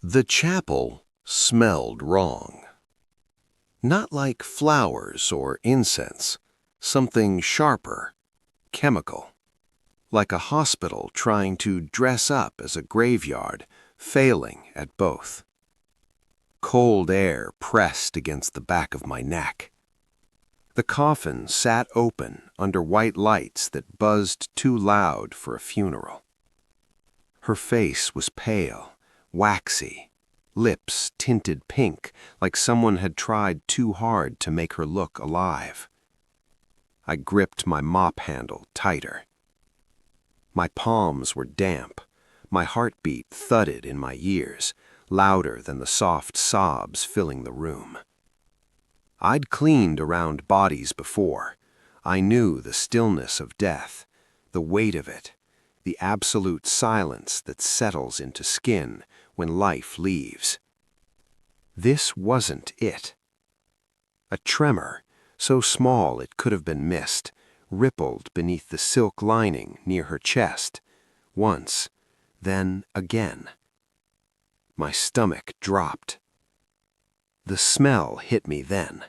The chapel smelled wrong. Not like flowers or incense, something sharper, chemical. Like a hospital trying to dress up as a graveyard, failing at both. Cold air pressed against the back of my neck. The coffin sat open under white lights that buzzed too loud for a funeral. Her face was pale, waxy, lips tinted pink like someone had tried too hard to make her look alive. I gripped my mop handle tighter. My palms were damp. My heartbeat thudded in my ears, louder than the soft sobs filling the room. I'd cleaned around bodies before. I knew the stillness of death, the weight of it, the absolute silence that settles into skin when life leaves. This wasn't it. A tremor, so small it could have been missed, rippled beneath the silk lining near her chest, once, then again. My stomach dropped. The smell hit me then.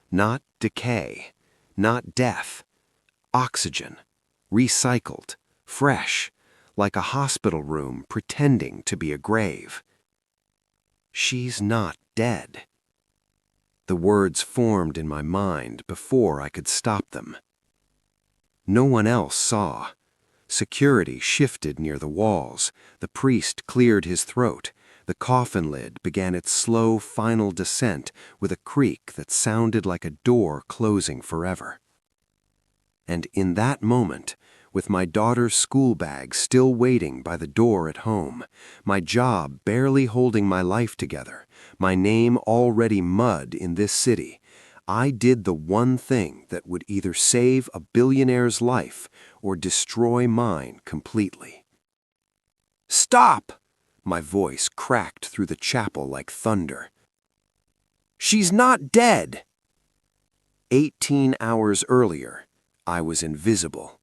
Not decay, not death. Oxygen, recycled, fresh, like a hospital room pretending to be a grave. She's not dead. The words formed in my mind before I could stop them. No one else saw. Security shifted near the walls. The priest cleared his throat. The coffin lid began its slow final descent with a creak that sounded like a door closing forever. And in that moment, with my daughter's school bag still waiting by the door at home, my job barely holding my life together, my name already mud in this city, I did the one thing that would either save a billionaire's life or destroy mine completely. "Stop!" My voice cracked through the chapel like thunder. "She's not dead!" 18 hours earlier, I was invisible.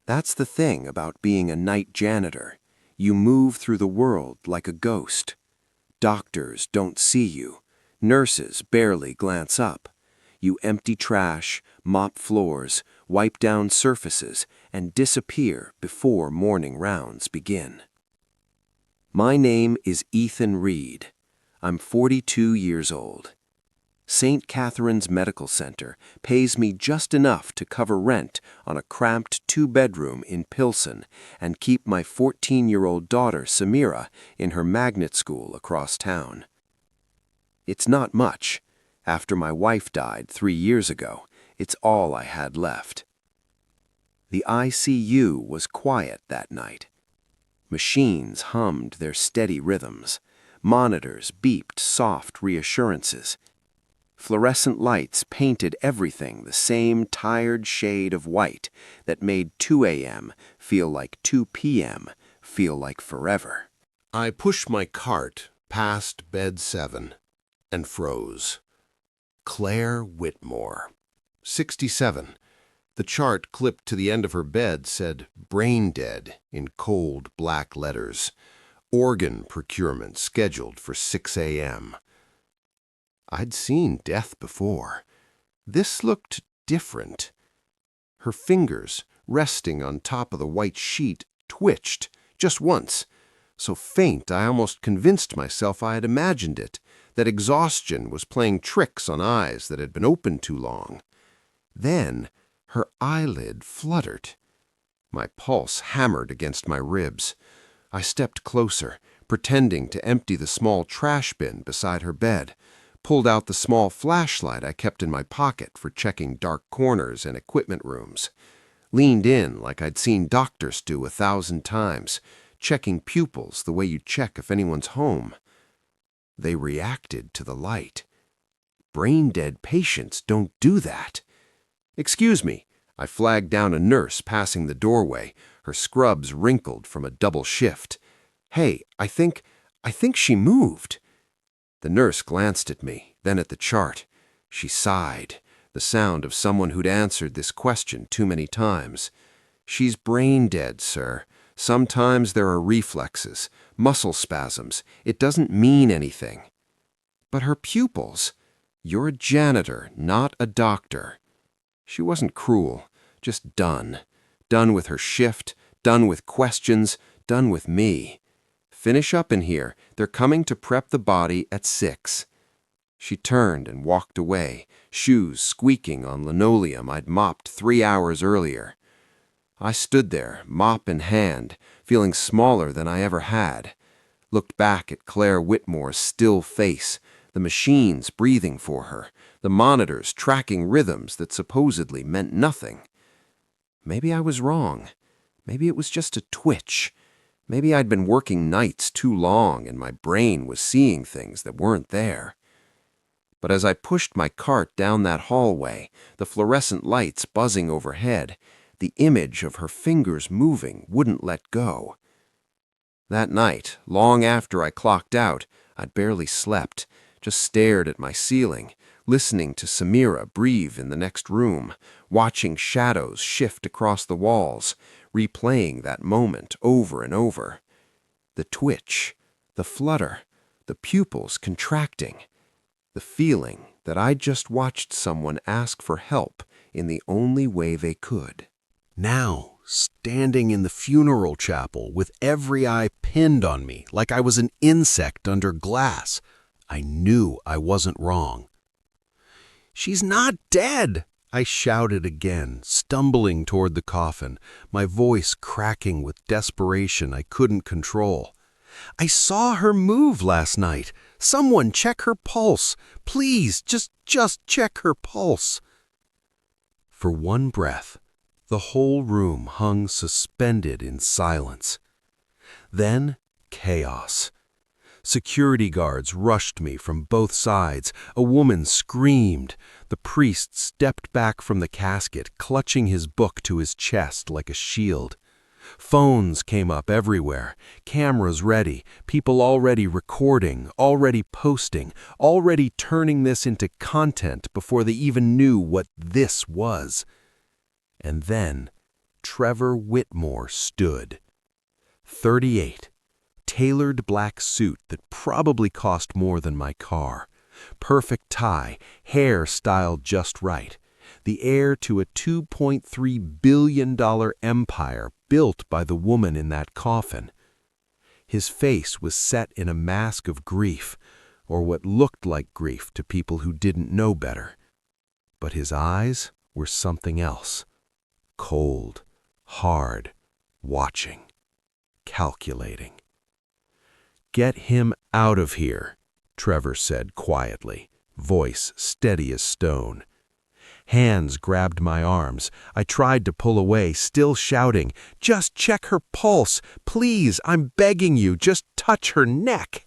That's the thing about being a night janitor. You move through the world like a ghost. Doctors don't see you. Nurses barely glance up. You empty trash, mop floors, wipe down surfaces, and disappear before morning rounds begin. My name is Ethan Reed. I'm 42 years old. St. Catherine's Medical Center pays me just enough to cover rent on a cramped 2-bedroom in Pilsen and keep my 14-year-old daughter Samira in her magnet school across town. It's not much. After my wife died 3 years ago, it's all I had left. The ICU was quiet that night. Machines hummed their steady rhythms. Monitors beeped soft reassurances. Fluorescent lights painted everything the same tired shade of white that made 2 a.m. feel like 2 p.m., feel like forever. I pushed my cart past bed 7 and froze. Claire Whitmore, 67. The chart clipped to the end of her bed said brain dead in cold black letters. Organ procurement scheduled for 6 a.m. I'd seen death before. This looked different. Her fingers, resting on top of the white sheet, twitched, just once, so faint I almost convinced myself I had imagined it, that exhaustion was playing tricks on eyes that had been open too long. Then her eyelid fluttered. My pulse hammered against my ribs. I stepped closer, pretending to empty the small trash bin beside her bed, pulled out the small flashlight I kept in my pocket for checking dark corners and equipment rooms, leaned in like I'd seen doctors do 1,000 times, checking pupils the way you check if anyone's home. They reacted to the light. Brain-dead patients don't do that. "Excuse me," I flagged down a nurse passing the doorway, her scrubs wrinkled from a double shift. "Hey, I think she moved." The nurse glanced at me, then at the chart. She sighed, the sound of someone who'd answered this question too many times. "She's brain dead, sir. Sometimes there are reflexes, muscle spasms. It doesn't mean anything. But her pupils, you're a janitor, not a doctor. She wasn't cruel, just done. Done with her shift, done with questions, done with me. Finish up in here. They're coming to prep the body at 6. She turned and walked away, shoes squeaking on linoleum I'd mopped 3 hours earlier. I stood there, mop in hand, feeling smaller than I ever had. Looked back at Claire Whitmore's still face, the machines breathing for her, the monitors tracking rhythms that supposedly meant nothing. Maybe I was wrong. Maybe it was just a twitch. Maybe I'd been working nights too long and my brain was seeing things that weren't there. But as I pushed my cart down that hallway, the fluorescent lights buzzing overhead, the image of her fingers moving wouldn't let go. That night, long after I clocked out, I'd barely slept, just stared at my ceiling, listening to Samira breathe in the next room, watching shadows shift across the walls, replaying that moment over and over. The twitch, the flutter, the pupils contracting, the feeling that I'd just watched someone ask for help in the only way they could. Now, standing in the funeral chapel with every eye pinned on me like I was an insect under glass, I knew I wasn't wrong. "She's not dead!" I shouted again, stumbling toward the coffin, my voice cracking with desperation I couldn't control. "I saw her move last night. Someone check her pulse. Please, just check her pulse." For one breath, the whole room hung suspended in silence. Then, chaos. Security guards rushed me from both sides. A woman screamed. The priest stepped back from the casket, clutching his book to his chest like a shield. Phones came up everywhere, cameras ready, people already recording, already posting, already turning this into content before they even knew what this was. And then Trevor Whitmore stood. 38. Tailored black suit that probably cost more than my car. Perfect tie, hair styled just right. The heir to a $2.3 billion empire built by the woman in that coffin. His face was set in a mask of grief, or what looked like grief to people who didn't know better. But his eyes were something else. Cold, hard, watching, calculating. "Get him out of here," Trevor said quietly, voice steady as stone. Hands grabbed my arms. I tried to pull away, still shouting, "Just check her pulse. Please, I'm begging you, just touch her neck."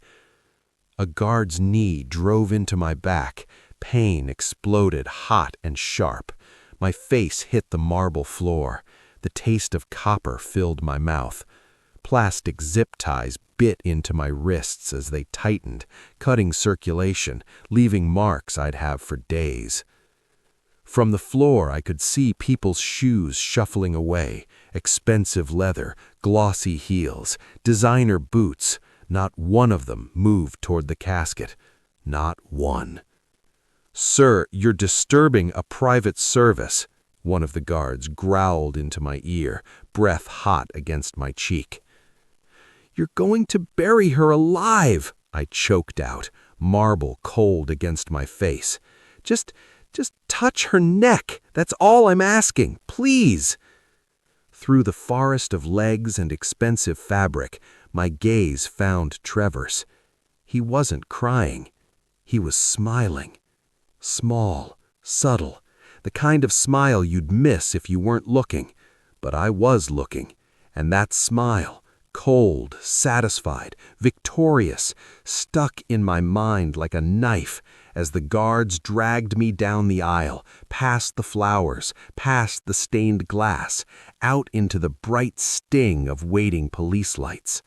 A guard's knee drove into my back. Pain exploded hot and sharp. My face hit the marble floor. The taste of copper filled my mouth. Plastic zip ties bit into my wrists as they tightened, cutting circulation, leaving marks I'd have for days. From the floor, I could see people's shoes shuffling away, expensive leather, glossy heels, designer boots. Not one of them moved toward the casket. Not one. "Sir, you're disturbing a private service," one of the guards growled into my ear, breath hot against my cheek. "You're going to bury her alive," I choked out, marble cold against my face. Just touch her neck. That's all I'm asking. Please." Through the forest of legs and expensive fabric, my gaze found Trevor's. He wasn't crying. He was smiling. Small, subtle, the kind of smile you'd miss if you weren't looking. But I was looking, and that smile, cold, satisfied, victorious, stuck in my mind like a knife as the guards dragged me down the aisle, past the flowers, past the stained glass, out into the bright sting of waiting police lights.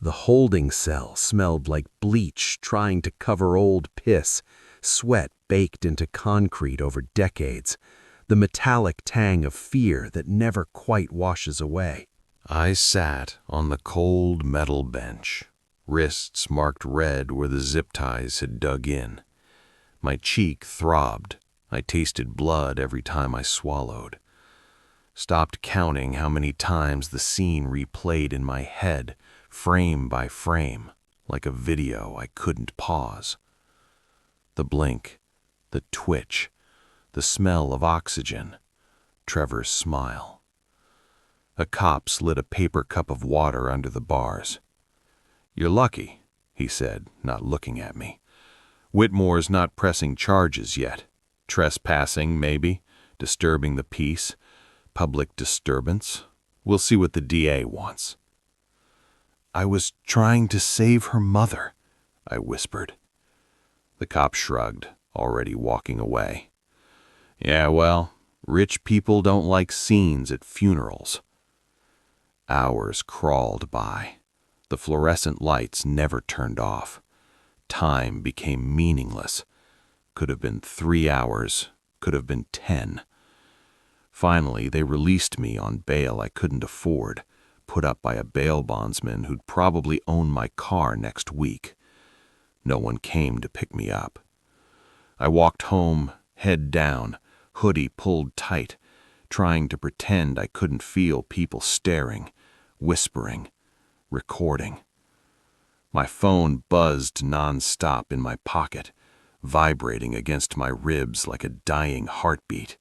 The holding cell smelled like bleach trying to cover old piss, sweat baked into concrete over decades, the metallic tang of fear that never quite washes away. I sat on the cold metal bench, wrists marked red where the zip ties had dug in. My cheek throbbed. I tasted blood every time I swallowed. Stopped counting how many times the scene replayed in my head, frame by frame, like a video I couldn't pause. The blink, the twitch, the smell of oxygen, Trevor's smile. A cop slid a paper cup of water under the bars. "You're lucky," he said, not looking at me. "Whitmore's not pressing charges yet. Trespassing, maybe, disturbing the peace, public disturbance. We'll see what the DA wants." "I was trying to save her mother," I whispered. The cop shrugged, already walking away. "Yeah, well, rich people don't like scenes at funerals." Hours crawled by. The fluorescent lights never turned off. Time became meaningless. Could have been 3 hours, could have been 10. Finally, they released me on bail I couldn't afford, put up by a bail bondsman who'd probably own my car next week. No one came to pick me up. I walked home, head down, hoodie pulled tight, trying to pretend I couldn't feel people staring, whispering, recording. My phone buzzed non-stop in my pocket, vibrating against my ribs like a dying heartbeat.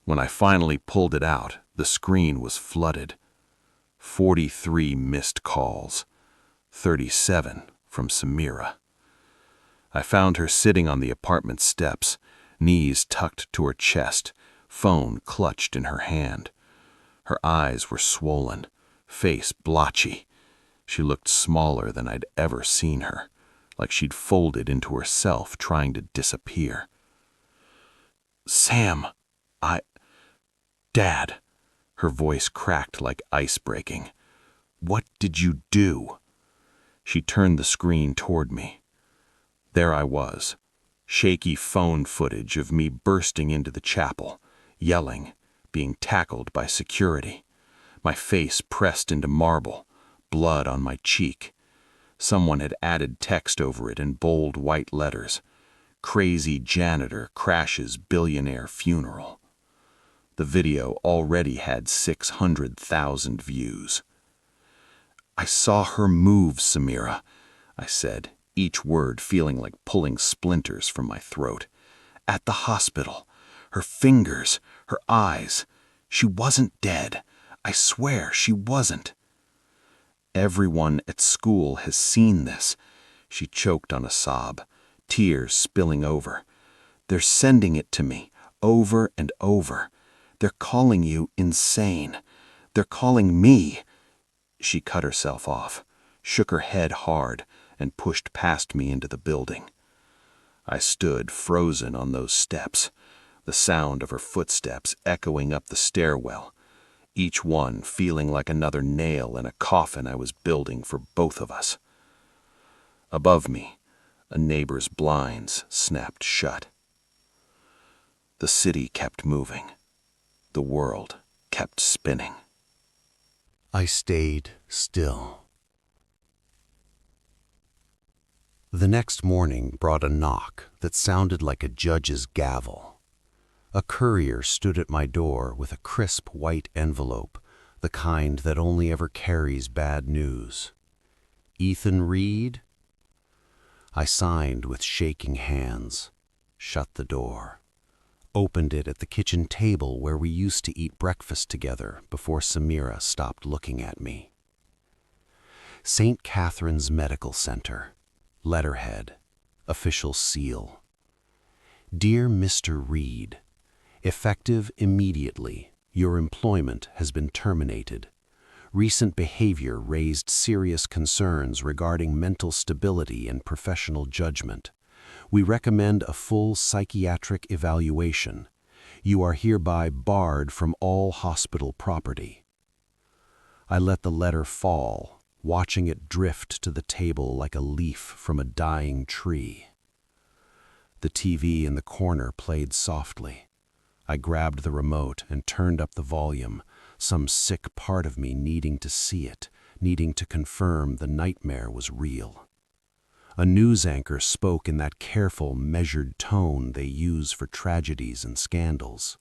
When I finally pulled it out, the screen was flooded. 43 missed calls, 37 from Samira. I found her sitting on the apartment steps, knees tucked to her chest, phone clutched in her hand. Her eyes were swollen, face blotchy. She looked smaller than I'd ever seen her, like she'd folded into herself trying to disappear. "Sam, Dad," her voice cracked like ice breaking. "What did you do?" She turned the screen toward me. There I was, shaky phone footage of me bursting into the chapel, yelling, being tackled by security. My face pressed into marble, blood on my cheek. Someone had added text over it in bold white letters. "Crazy janitor crashes billionaire funeral." The video already had 600,000 views. "I saw her move, Samira," I said, each word feeling like pulling splinters from my throat. "At the hospital. Her fingers, her eyes. She wasn't dead. I swear she wasn't." "Everyone at school has seen this." She choked on a sob, tears spilling over. "They're sending it to me, over and over. They're calling you insane. They're calling me." She cut herself off, shook her head hard, and pushed past me into the building. I stood frozen on those steps, the sound of her footsteps echoing up the stairwell, each one feeling like another nail in a coffin I was building for both of us. Above me, a neighbor's blinds snapped shut. The city kept moving. The world kept spinning. I stayed still. The next morning brought a knock that sounded like a judge's gavel. A courier stood at my door with a crisp white envelope, the kind that only ever carries bad news. "Ethan Reed?" I signed with shaking hands, shut the door, opened it at the kitchen table where we used to eat breakfast together before Samira stopped looking at me. St. Catherine's Medical Center, letterhead, official seal. "Dear Mr. Reed, effective immediately, your employment has been terminated. Recent behavior raised serious concerns regarding mental stability and professional judgment. We recommend a full psychiatric evaluation. You are hereby barred from all hospital property." I let the letter fall, watching it drift to the table like a leaf from a dying tree. The TV in the corner played softly. I grabbed the remote and turned up the volume, some sick part of me needing to see it, needing to confirm the nightmare was real. A news anchor spoke in that careful, measured tone they use for tragedies and scandals.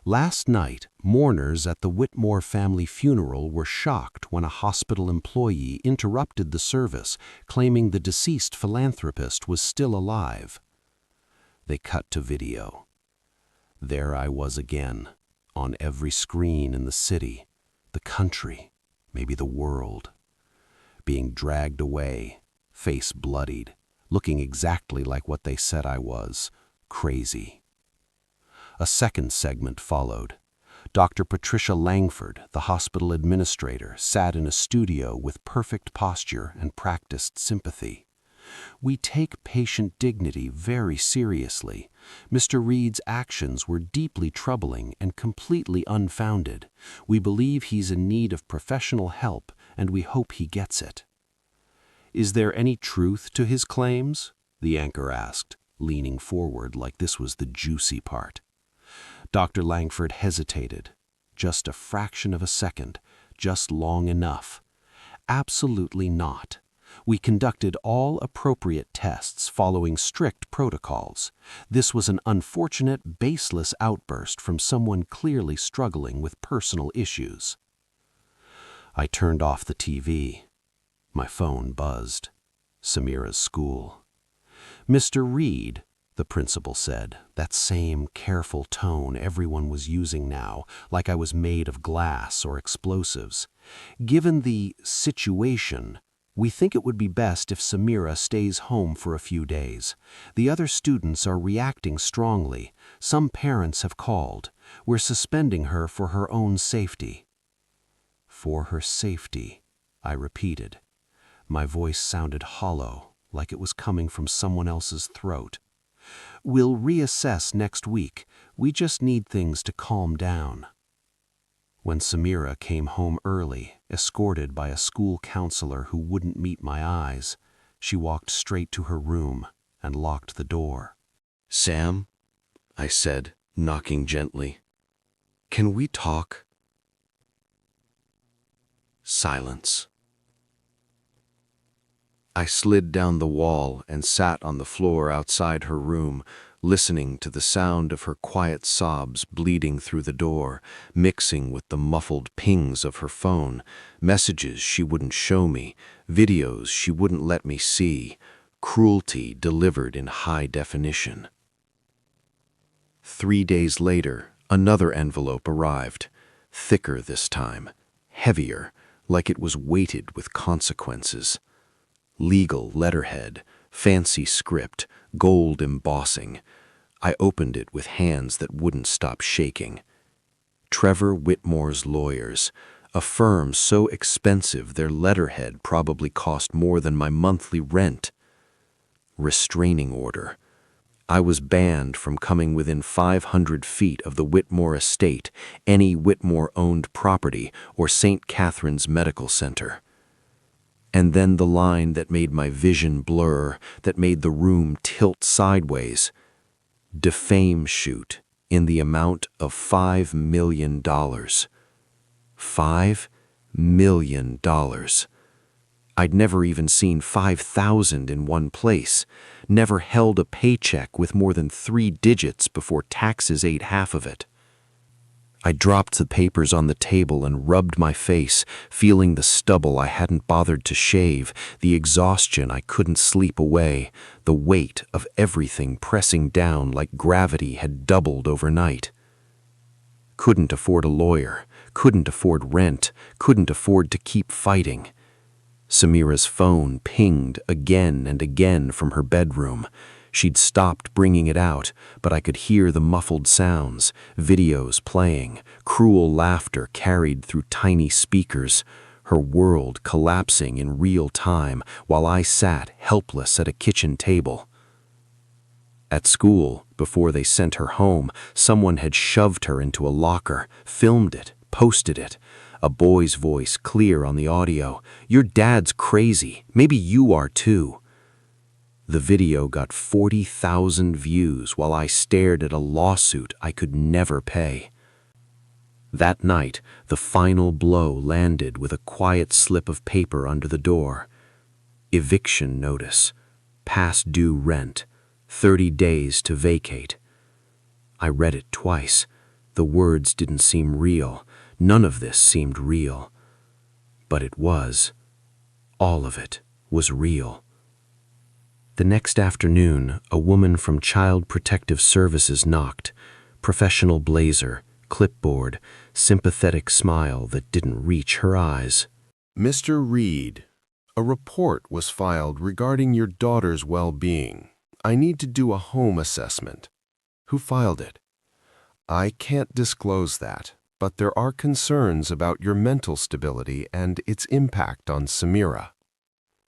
Last night, mourners at the Whitmore family funeral were shocked when a hospital employee interrupted the service, claiming the deceased philanthropist was still alive. They cut to video. There I was again, on every screen in the city, the country, maybe the world, being dragged away, face bloodied, looking exactly like what they said I was, crazy. A second segment followed. Dr. Patricia Langford, the hospital administrator, sat in a studio with perfect posture and practiced sympathy. We take patient dignity very seriously. Mr. Reed's actions were deeply troubling and completely unfounded. We believe he's in need of professional help, and we hope he gets it. Is there any truth to his claims? The anchor asked, leaning forward like this was the juicy part. Dr. Langford hesitated. Just a fraction of a second, just long enough. Absolutely not. We conducted all appropriate tests following strict protocols. This was an unfortunate, baseless outburst from someone clearly struggling with personal issues. I turned off the TV. My phone buzzed. Samira's school. Mr. Reed, the principal said, that same careful tone everyone was using now, like I was made of glass or explosives. Given the situation, we think it would be best if Samira stays home for a few days. The other students are reacting strongly. Some parents have called. We're suspending her for her own safety. For her safety, I repeated. My voice sounded hollow, like it was coming from someone else's throat. We'll reassess next week. We just need things to calm down. When Samira came home early, escorted by a school counselor who wouldn't meet my eyes, she walked straight to her room and locked the door. "Sam," I said, knocking gently, "can we talk?" Silence. I slid down the wall and sat on the floor outside her room, listening to the sound of her quiet sobs bleeding through the door, mixing with the muffled pings of her phone, messages she wouldn't show me, videos she wouldn't let me see, cruelty delivered in high definition. 3 days later, another envelope arrived, thicker this time, heavier, like it was weighted with consequences. Legal letterhead, fancy script, gold embossing. I opened it with hands that wouldn't stop shaking. Trevor Whitmore's lawyers, a firm so expensive their letterhead probably cost more than my monthly rent. Restraining order. I was banned from coming within 500 feet of the Whitmore estate, any Whitmore-owned property, or St. Catherine's Medical Center. And then the line that made my vision blur, that made the room tilt sideways. Defame shoot in the amount of $5 million. $5 million. I'd never even seen 5,000 in one place, never held a paycheck with more than 3 digits before taxes ate half of it. I dropped the papers on the table and rubbed my face, feeling the stubble I hadn't bothered to shave, the exhaustion I couldn't sleep away, the weight of everything pressing down like gravity had doubled overnight. Couldn't afford a lawyer, couldn't afford rent, couldn't afford to keep fighting. Samira's phone pinged again and again from her bedroom. She'd stopped bringing it out, but I could hear the muffled sounds, videos playing, cruel laughter carried through tiny speakers, her world collapsing in real time while I sat helpless at a kitchen table. At school, before they sent her home, someone had shoved her into a locker, filmed it, posted it. A boy's voice clear on the audio. "Your dad's crazy. Maybe you are too." The video got 40,000 views while I stared at a lawsuit I could never pay. That night, the final blow landed with a quiet slip of paper under the door. Eviction notice. Past due rent. 30 days to vacate. I read it twice. The words didn't seem real. None of this seemed real. But it was. All of it was real. The next afternoon, a woman from Child Protective Services knocked. Professional blazer, clipboard, sympathetic smile that didn't reach her eyes. Mr. Reed, a report was filed regarding your daughter's well-being. I need to do a home assessment. Who filed it? I can't disclose that, but there are concerns about your mental stability and its impact on Samira.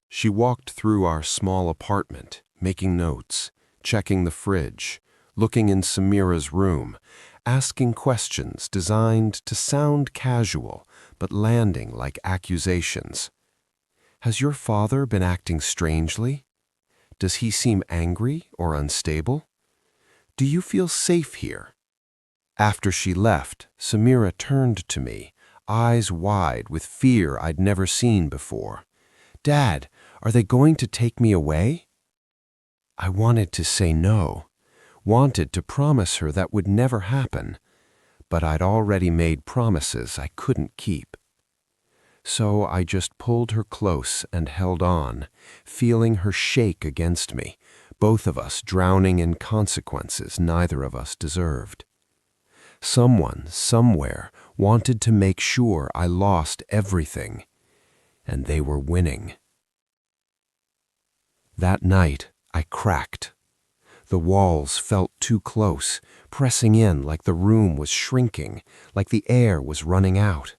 She walked through our small apartment, making notes, checking the fridge, looking in Samira's room, asking questions designed to sound casual but landing like accusations. Has your father been acting strangely? Does he seem angry or unstable? Do you feel safe here? After she left, Samira turned to me, eyes wide with fear I'd never seen before. Dad, are they going to take me away? I wanted to say no, wanted to promise her that would never happen, but I'd already made promises I couldn't keep. So I just pulled her close and held on, feeling her shake against me, both of us drowning in consequences neither of us deserved. Someone, somewhere, wanted to make sure I lost everything, and they were winning. That night, I cracked. The walls felt too close, pressing in like the room was shrinking, like the air was running out.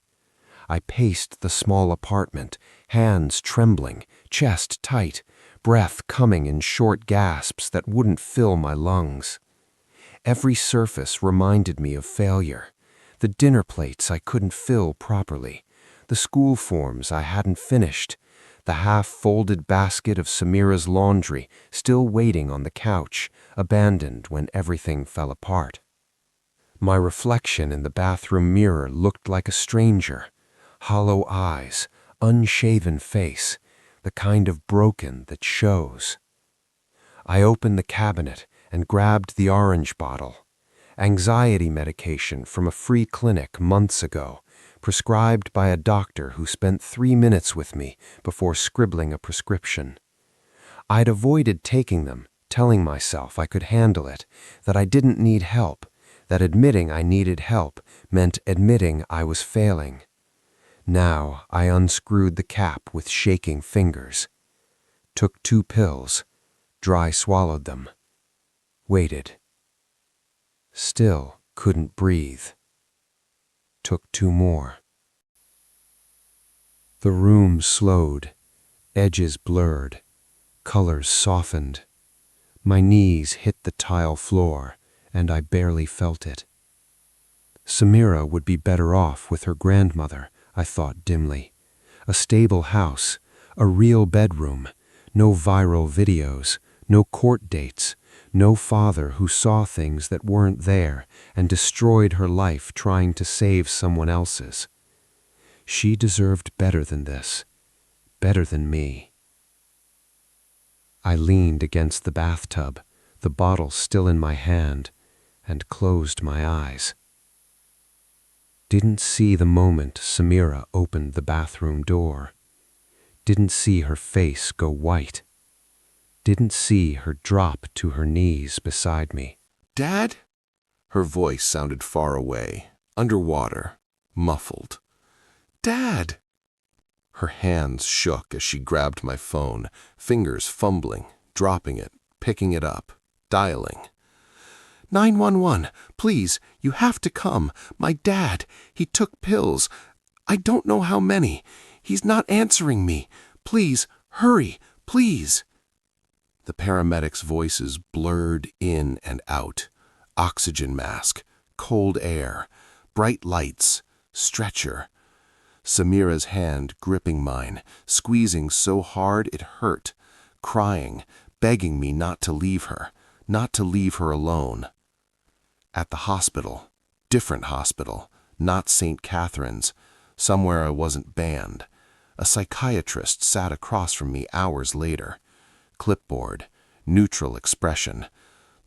I paced the small apartment, hands trembling, chest tight, breath coming in short gasps that wouldn't fill my lungs. Every surface reminded me of failure. The dinner plates I couldn't fill properly, the school forms I hadn't finished, the half-folded basket of Samira's laundry still waiting on the couch, abandoned when everything fell apart. My reflection in the bathroom mirror looked like a stranger. Hollow eyes, unshaven face, the kind of broken that shows. I opened the cabinet and grabbed the orange bottle. Anxiety medication from a free clinic months ago, prescribed by a doctor who spent 3 minutes with me before scribbling a prescription. I'd avoided taking them, telling myself I could handle it, that I didn't need help, that admitting I needed help meant admitting I was failing. Now I unscrewed the cap with shaking fingers, took 2 pills, dry swallowed them, waited. Still couldn't breathe. Took 2 more. The room slowed, edges blurred, colors softened. My knees hit the tile floor, and I barely felt it. Samira would be better off with her grandmother, I thought dimly. A stable house, a real bedroom, no viral videos, no court dates, no father who saw things that weren't there and destroyed her life trying to save someone else's. She deserved better than this, better than me. I leaned against the bathtub, the bottle still in my hand, and closed my eyes. Didn't see the moment Samira opened the bathroom door. Didn't see her face go white. Didn't see her drop to her knees beside me. Dad? Her voice sounded far away, underwater, muffled. Dad! Her hands shook as she grabbed my phone, fingers fumbling, dropping it, picking it up, dialing. 911, please, you have to come. My dad, he took pills. I don't know how many. He's not answering me. Please, hurry, please. The paramedics' voices blurred in and out. Oxygen mask, cold air, bright lights, stretcher. Samira's hand gripping mine, squeezing so hard it hurt, crying, begging me not to leave her alone. At the hospital, different hospital, not St. Catherine's, somewhere I wasn't banned. A psychiatrist sat across from me hours later. Clipboard, neutral expression,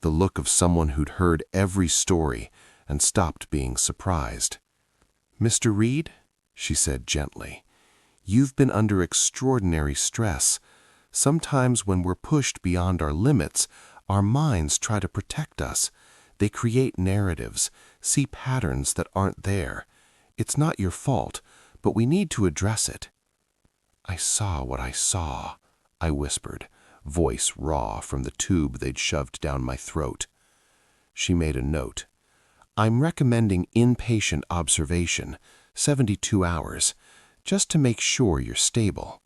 the look of someone who'd heard every story and stopped being surprised. "Mr. Reed," she said gently, "you've been under extraordinary stress. Sometimes when we're pushed beyond our limits, our minds try to protect us. They create narratives, see patterns that aren't there. It's not your fault, but we need to address it." "I saw what I saw," I whispered, voice raw from the tube they'd shoved down my throat. She made a note. "I'm recommending inpatient observation, 72 hours, just to make sure you're stable."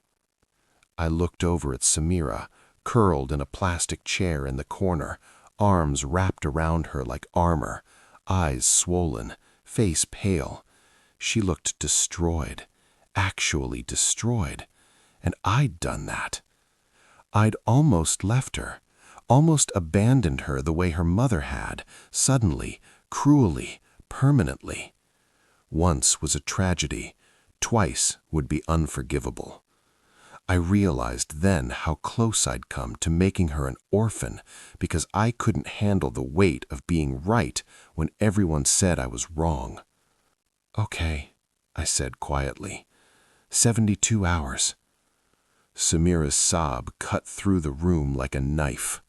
I looked over at Samira, curled in a plastic chair in the corner, arms wrapped around her like armor, eyes swollen, face pale. She looked destroyed, actually destroyed, and I'd done that. I'd almost left her, almost abandoned her the way her mother had, suddenly, cruelly, permanently. Once was a tragedy, twice would be unforgivable. I realized then how close I'd come to making her an orphan because I couldn't handle the weight of being right when everyone said I was wrong. "Okay," I said quietly. 72 hours. Samira's sob cut through the room like a knife.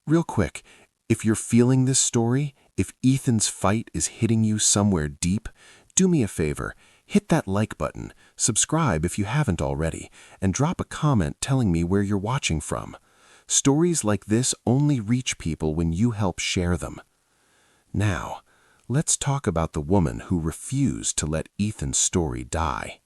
"Real quick, if you're feeling this story, if Ethan's fight is hitting you somewhere deep, do me a favor, hit that like button, subscribe if you haven't already, and drop a comment telling me where you're watching from. Stories like this only reach people when you help share them. Now, let's talk about the woman who refused to let Ethan's story die."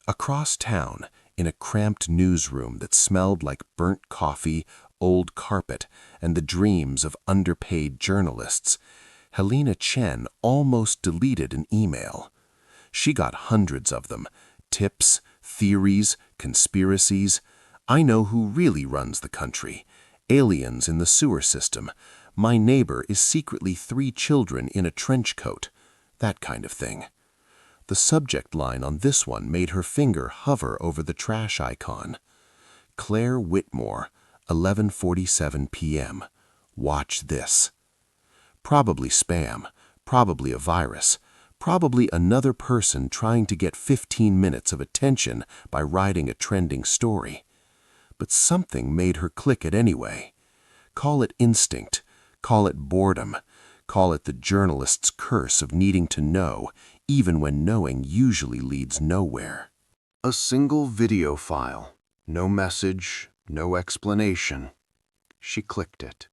Across town, in a cramped newsroom that smelled like burnt coffee, old carpet, and the dreams of underpaid journalists, Helena Chen almost deleted an email. She got hundreds of them, tips, theories, conspiracies. I know who really runs the country. Aliens in the sewer system. My neighbor is secretly 3 children in a trench coat. That kind of thing. The subject line on this one made her finger hover over the trash icon. Claire Whitmore, 11:47 p.m. Watch this. Probably spam, probably a virus, probably another person trying to get 15 minutes of attention by writing a trending story. But something made her click it anyway. Call it instinct, call it boredom, call it the journalist's curse of needing to know, even when knowing usually leads nowhere. A single video file, no message, no explanation. She clicked it.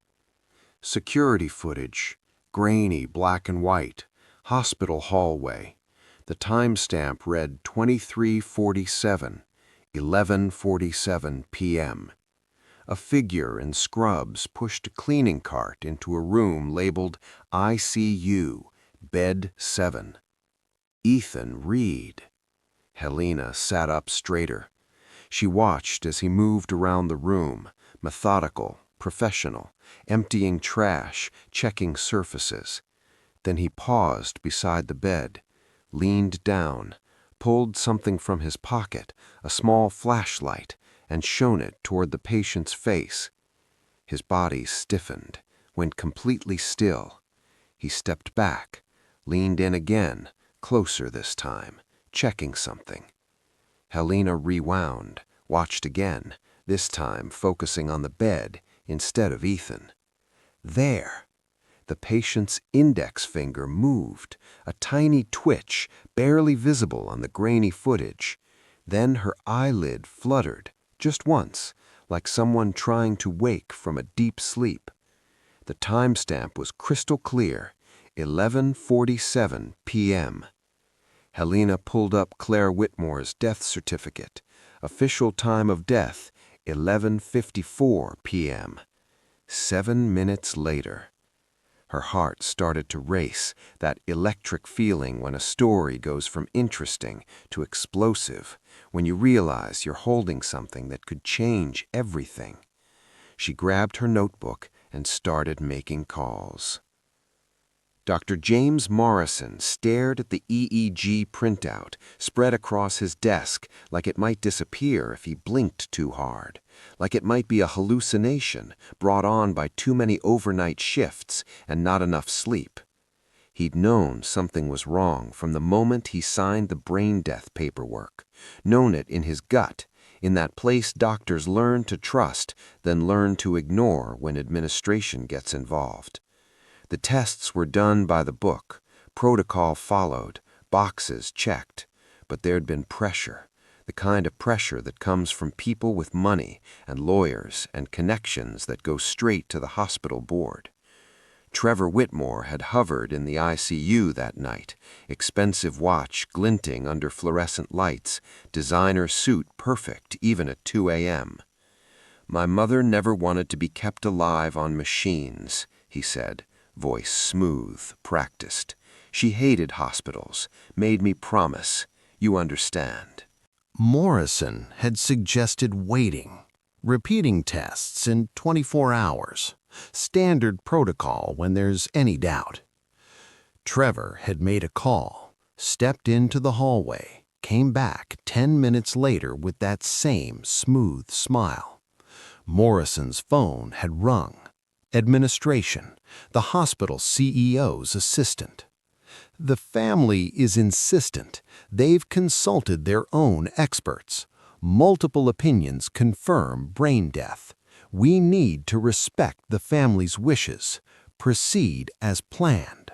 Security footage, grainy black and white, hospital hallway. The timestamp read 23:47, 11:47 p.m. A figure in scrubs pushed a cleaning cart into a room labeled ICU, Bed 7. Ethan Reed. Helena sat up straighter. She watched as he moved around the room, methodical, professional, emptying trash, checking surfaces. Then he paused beside the bed, leaned down, pulled something from his pocket, a small flashlight, and shone it toward the patient's face. His body stiffened, went completely still. He stepped back, leaned in again, closer this time, checking something. Helena rewound, watched again, this time focusing on the bed instead of Ethan. There! The patient's index finger moved, a tiny twitch barely visible on the grainy footage. Then her eyelid fluttered, just once, like someone trying to wake from a deep sleep. The timestamp was crystal clear, 11:47 p.m. Helena pulled up Claire Whitmore's death certificate. Official time of death, 11:54 p.m. 7 minutes later. Her heart started to race, that electric feeling when a story goes from interesting to explosive, when you realize you're holding something that could change everything. She grabbed her notebook and started making calls. Dr. James Morrison stared at the EEG printout spread across his desk like it might disappear if he blinked too hard, like it might be a hallucination brought on by too many overnight shifts and not enough sleep. He'd known something was wrong from the moment he signed the brain death paperwork, known it in his gut, in that place doctors learn to trust, then learn to ignore when administration gets involved. The tests were done by the book, protocol followed, boxes checked, but there'd been pressure, the kind of pressure that comes from people with money and lawyers and connections that go straight to the hospital board. Trevor Whitmore had hovered in the ICU that night, expensive watch glinting under fluorescent lights, designer suit perfect even at 2 a.m. "My mother never wanted to be kept alive on machines," he said, voice smooth, practiced. "She hated hospitals, made me promise. You understand." Morrison had suggested waiting, repeating tests in 24 hours, standard protocol when there's any doubt. Trevor had made a call, stepped into the hallway, came back 10 minutes later with that same smooth smile. Morrison's phone had rung. Administration, the hospital CEO's assistant. "The family is insistent. They've consulted their own experts. Multiple opinions confirm brain death. We need to respect the family's wishes. Proceed as planned."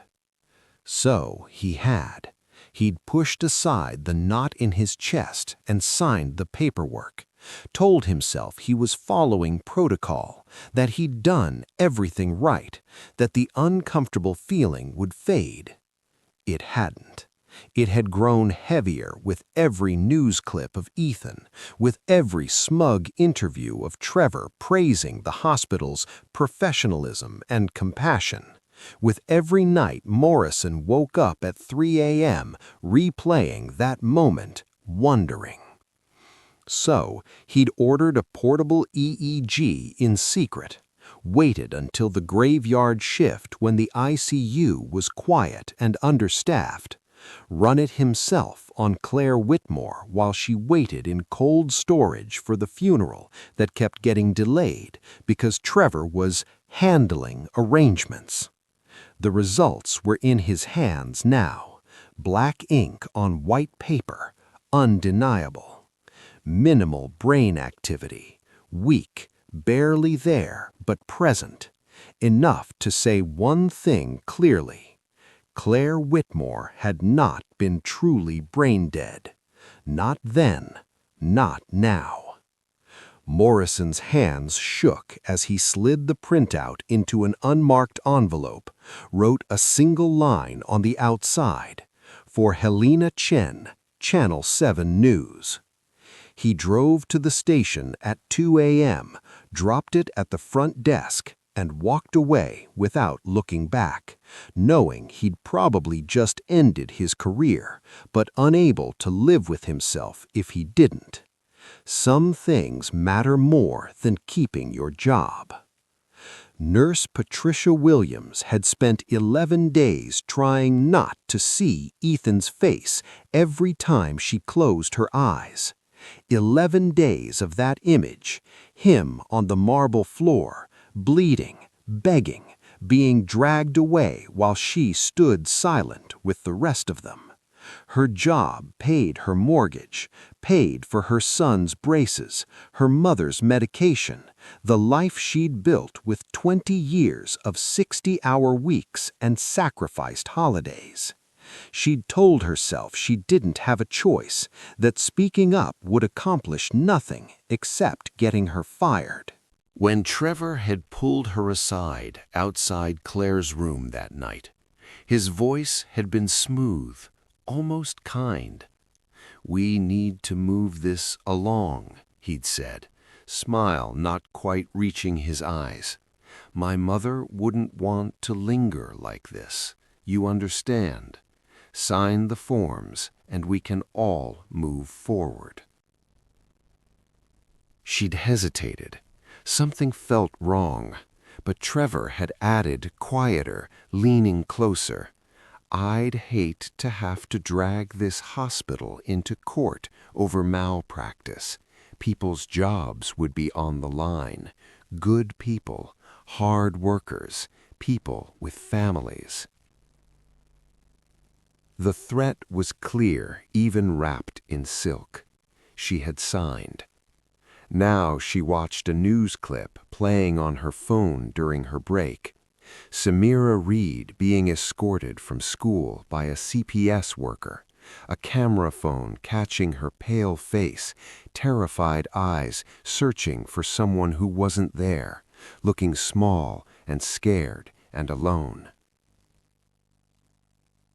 So he had. He'd pushed aside the knot in his chest and signed the paperwork, told himself he was following protocol, that he'd done everything right, that the uncomfortable feeling would fade. It hadn't. It had grown heavier with every news clip of Ethan, with every smug interview of Trevor praising the hospital's professionalism and compassion, with every night Morrison woke up at 3 a.m. replaying that moment, wondering. So he'd ordered a portable EEG in secret, waited until the graveyard shift when the ICU was quiet and understaffed, run it himself on Claire Whitmore while she waited in cold storage for the funeral that kept getting delayed because Trevor was handling arrangements. The results were in his hands now, black ink on white paper, undeniable. Minimal brain activity, weak, barely there, but present, enough to say one thing clearly. Claire Whitmore had not been truly brain dead. Not then, not now. Morrison's hands shook as he slid the printout into an unmarked envelope, wrote a single line on the outside, "For Helena Chen, Channel 7 News." He drove to the station at 2 a.m., dropped it at the front desk, and walked away without looking back, knowing he'd probably just ended his career, but unable to live with himself if he didn't. Some things matter more than keeping your job. Nurse Patricia Williams had spent 11 days trying not to see Ethan's face every time she closed her eyes. 11 days of that image, him on the marble floor, bleeding, begging, being dragged away while she stood silent with the rest of them. Her job paid her mortgage, paid for her son's braces, her mother's medication, the life she'd built with 20 years of 60-hour weeks and sacrificed holidays. She'd told herself she didn't have a choice, that speaking up would accomplish nothing except getting her fired. When Trevor had pulled her aside outside Claire's room that night, his voice had been smooth, almost kind. "We need to move this along," he'd said, smile not quite reaching his eyes. "My mother wouldn't want to linger like this. You understand? Sign the forms, and we can all move forward." She'd hesitated. Something felt wrong. but Trevor had added, quieter, leaning closer, "I'd hate to have to drag this hospital into court over malpractice. People's jobs would be on the line. Good people, hard workers, people with families." The threat was clear, even wrapped in silk. She had signed. Now she watched a news clip playing on her phone during her break. Samira Reed being escorted from school by a CPS worker, a camera phone catching her pale face, terrified eyes searching for someone who wasn't there, looking small and scared and alone.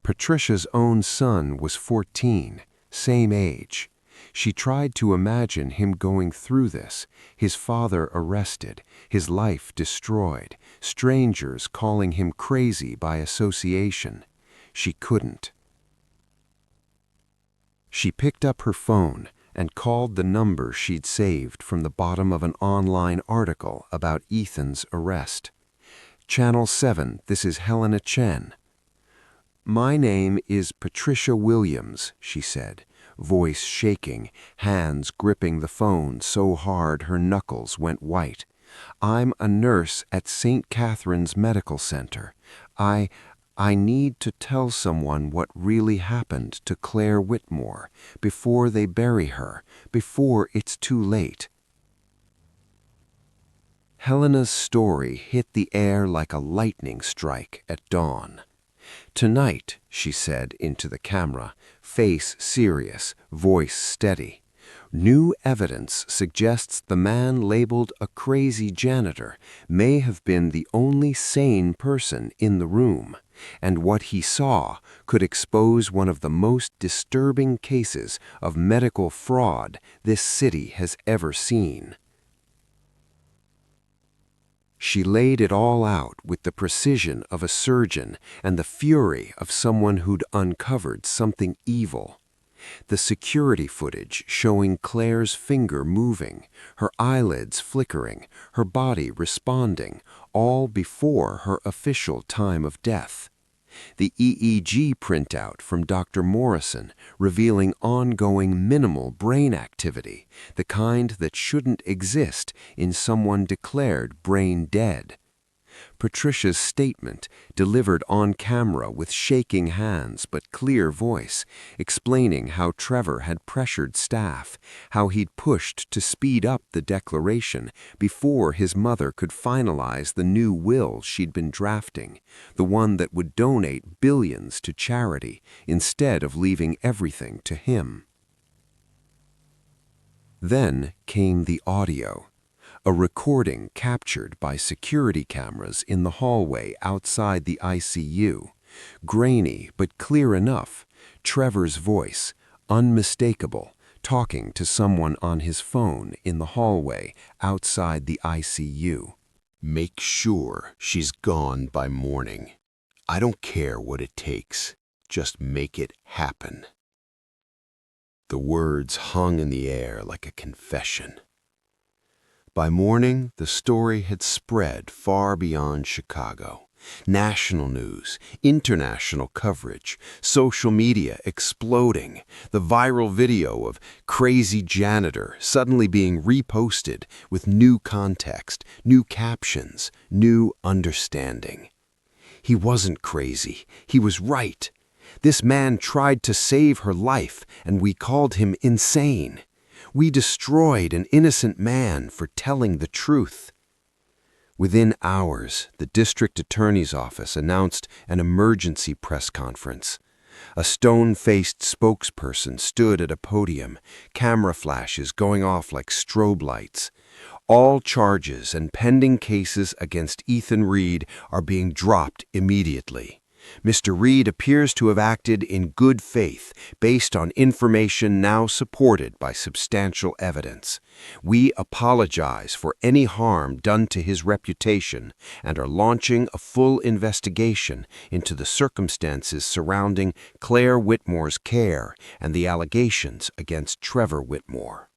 Patricia's own son was 14, same age. She tried to imagine him going through this, his father arrested, his life destroyed, strangers calling him crazy by association. She couldn't. She picked up her phone and called the number she'd saved from the bottom of an online article about Ethan's arrest. "Channel 7, this is Helena Chen." "My name is Patricia Williams," she said, voice shaking, hands gripping the phone so hard her knuckles went white. "I'm a nurse at St. Catherine's Medical Center. I need to tell someone what really happened to Claire Whitmore before they bury her, before it's too late." Helena's story hit the air like a lightning strike at dawn. "Tonight," she said into the camera, face serious, voice steady, "new evidence suggests the man labeled a crazy janitor may have been the only sane person in the room, and what he saw could expose one of the most disturbing cases of medical fraud this city has ever seen." She laid it all out with the precision of a surgeon and the fury of someone who'd uncovered something evil. The security footage showing Claire's finger moving, her eyelids flickering, her body responding, all before her official time of death. The EEG printout from Dr. Morrison revealing ongoing minimal brain activity, the kind that shouldn't exist in someone declared brain dead. Patricia's statement, delivered on camera with shaking hands but clear voice, explaining how Trevor had pressured staff, how he'd pushed to speed up the declaration before his mother could finalize the new will she'd been drafting, the one that would donate billions to charity instead of leaving everything to him. Then came the audio. A recording captured by security cameras in the hallway outside the ICU. Grainy but clear enough. Trevor's voice, unmistakable, talking to someone on his phone in the hallway outside the ICU. "Make sure she's gone by morning. I don't care what it takes. Just make it happen." The words hung in the air like a confession. By morning, the story had spread far beyond Chicago. National news, international coverage, social media exploding, the viral video of crazy janitor suddenly being reposted with new context, new captions, new understanding. He wasn't crazy. He was right. This man tried to save her life, and we called him insane. We destroyed an innocent man for telling the truth. Within hours, the district attorney's office announced an emergency press conference. A stone-faced spokesperson stood at a podium, camera flashes going off like strobe lights. "All charges and pending cases against Ethan Reed are being dropped immediately. Mr. Reed appears to have acted in good faith based on information now supported by substantial evidence. We apologize for any harm done to his reputation and are launching a full investigation into the circumstances surrounding Claire Whitmore's care and the allegations against Trevor Whitmore."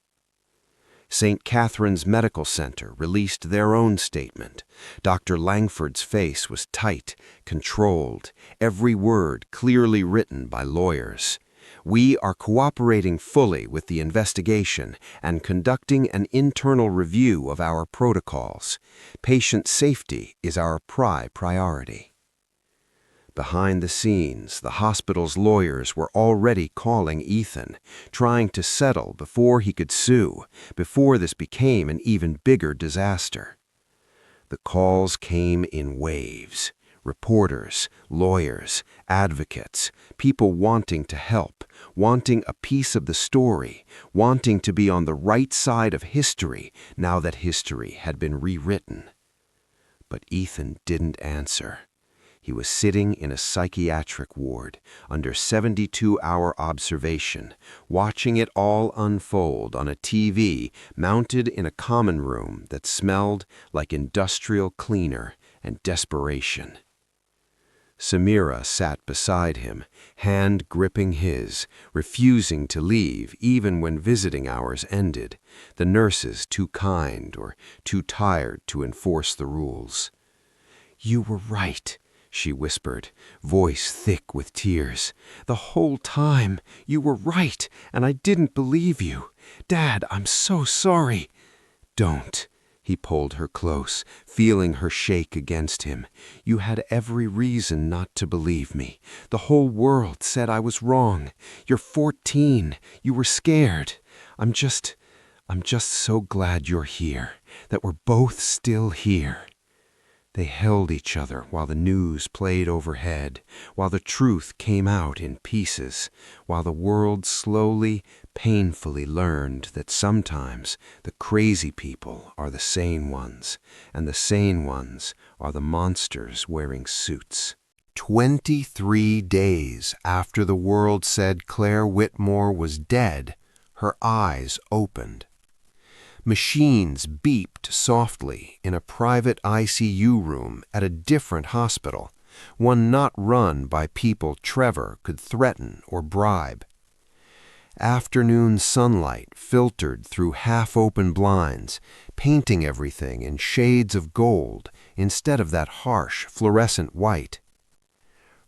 St. Catherine's Medical Center released their own statement. Dr. Langford's face was tight, controlled, every word clearly written by lawyers. We are cooperating fully with the investigation and conducting an internal review of our protocols. Patient safety is our priority. Behind the scenes, the hospital's lawyers were already calling Ethan, trying to settle before he could sue, before this became an even bigger disaster. The calls came in waves. Reporters, lawyers, advocates, people wanting to help, wanting a piece of the story, wanting to be on the right side of history now that history had been rewritten. But Ethan didn't answer. He was sitting in a psychiatric ward, under 72-hour observation, watching it all unfold on a TV mounted in a common room that smelled like industrial cleaner and desperation. Samira sat beside him, hand gripping his, refusing to leave even when visiting hours ended, the nurses too kind or too tired to enforce the rules. "You were right," she whispered, voice thick with tears. "The whole time, you were right, and I didn't believe you. Dad, I'm so sorry." "Don't." He pulled her close, feeling her shake against him. "You had every reason not to believe me. The whole world said I was wrong. You're 14. You were scared. I'm just so glad you're here, that we're both still here." They held each other while the news played overhead, while the truth came out in pieces, while the world slowly, painfully learned that sometimes the crazy people are the sane ones, and the sane ones are the monsters wearing suits. 23 days after the world said Claire Whitmore was dead, her eyes opened. Machines beeped softly in a private ICU room at a different hospital, one not run by people Trevor could threaten or bribe. Afternoon sunlight filtered through half-open blinds, painting everything in shades of gold instead of that harsh fluorescent white.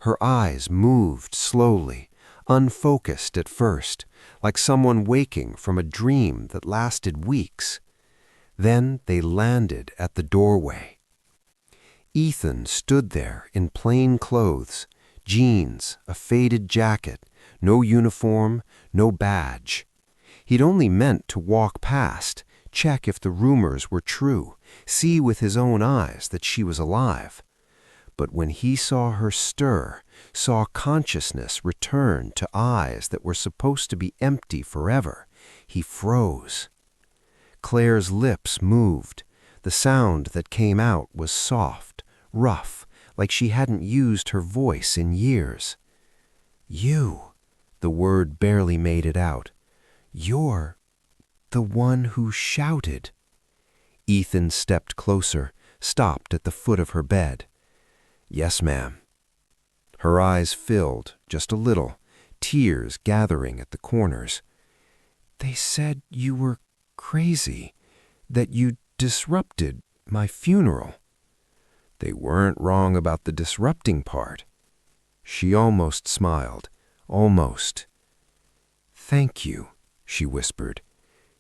Her eyes moved slowly, unfocused at first, like someone waking from a dream that lasted weeks. Then they landed at the doorway. Ethan stood there in plain clothes, jeans, a faded jacket, no uniform, no badge. He'd only meant to walk past, check if the rumors were true, see with his own eyes that she was alive. But when he saw her stir, saw consciousness return to eyes that were supposed to be empty forever, he froze. Claire's lips moved. The sound that came out was soft, rough, like she hadn't used her voice in years. "You," the word barely made it out. "You're the one who shouted." Ethan stepped closer, stopped at the foot of her bed. "Yes, ma'am." Her eyes filled, just a little, tears gathering at the corners. "They said you were crazy, that you disrupted my funeral." "They weren't wrong about the disrupting part." She almost smiled, almost. "Thank you," she whispered.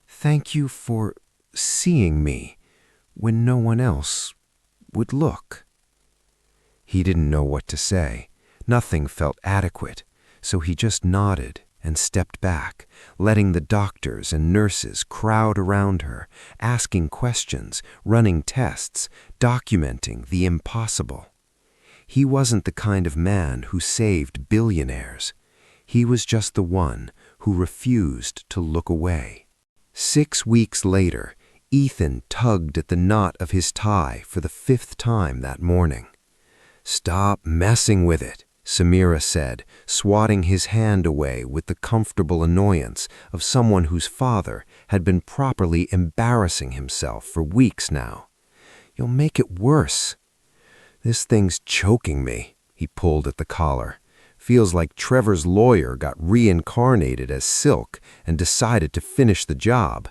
"Thank you for seeing me when no one else would look." He didn't know what to say. Nothing felt adequate, so he just nodded and stepped back, letting the doctors and nurses crowd around her, asking questions, running tests, documenting the impossible. He wasn't the kind of man who saved billionaires. He was just the one who refused to look away. 6 weeks later, Ethan tugged at the knot of his tie for the 5th time that morning. "Stop messing with it," Samira said, swatting his hand away with the comfortable annoyance of someone whose father had been properly embarrassing himself for weeks now. "You'll make it worse." "This thing's choking me," he pulled at the collar. "Feels like Trevor's lawyer got reincarnated as Silk and decided to finish the job."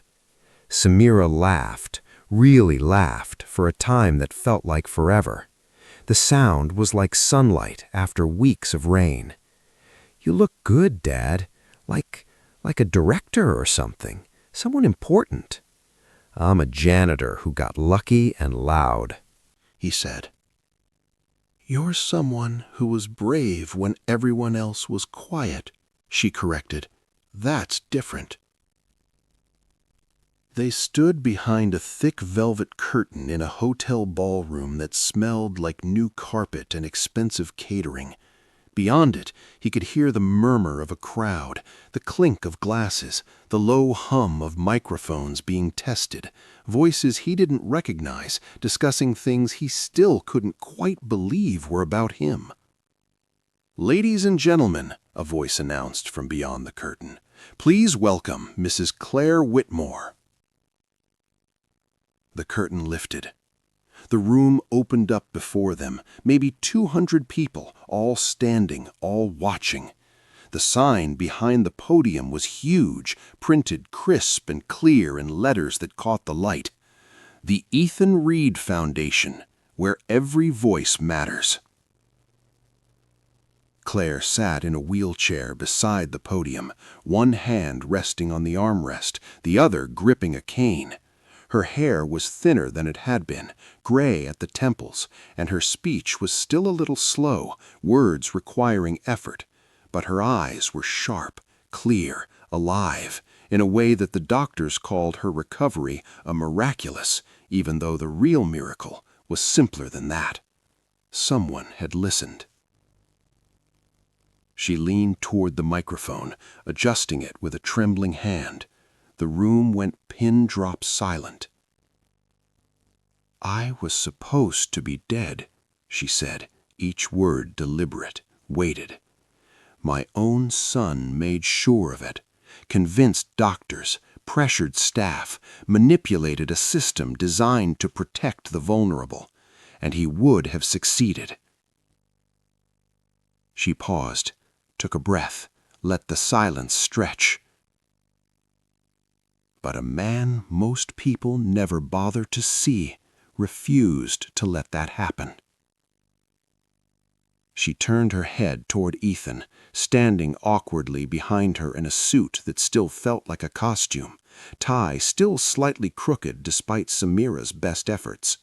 Samira laughed, really laughed, for a time that felt like forever. The sound was like sunlight after weeks of rain. "You look good, Dad. Like a director or something. Someone important." "I'm a janitor who got lucky and loud," he said. "You're someone who was brave when everyone else was quiet," she corrected. "That's different." They stood behind a thick velvet curtain in a hotel ballroom that smelled like new carpet and expensive catering. Beyond it, he could hear the murmur of a crowd, the clink of glasses, the low hum of microphones being tested, voices he didn't recognize, discussing things he still couldn't quite believe were about him. "Ladies and gentlemen," a voice announced from beyond the curtain, "please welcome Mrs. Claire Whitmore." The curtain lifted. The room opened up before them, maybe 200 people, all standing, all watching. The sign behind the podium was huge, printed crisp and clear in letters that caught the light. "The Ethan Reed Foundation, where every voice matters." Claire sat in a wheelchair beside the podium, one hand resting on the armrest, the other gripping a cane. Her hair was thinner than it had been, gray at the temples, and her speech was still a little slow, words requiring effort. But her eyes were sharp, clear, alive, in a way that the doctors called her recovery a miraculous, even though the real miracle was simpler than that. Someone had listened. She leaned toward the microphone, adjusting it with a trembling hand. The room went pin-drop silent. "I was supposed to be dead," she said, each word deliberate, weighted. "My own son made sure of it, convinced doctors, pressured staff, manipulated a system designed to protect the vulnerable, and he would have succeeded." She paused, took a breath, let the silence stretch. But a man most people never bother to see refused to let that happen. She turned her head toward Ethan, standing awkwardly behind her in a suit that still felt like a costume, tie still slightly crooked despite Samira's best efforts.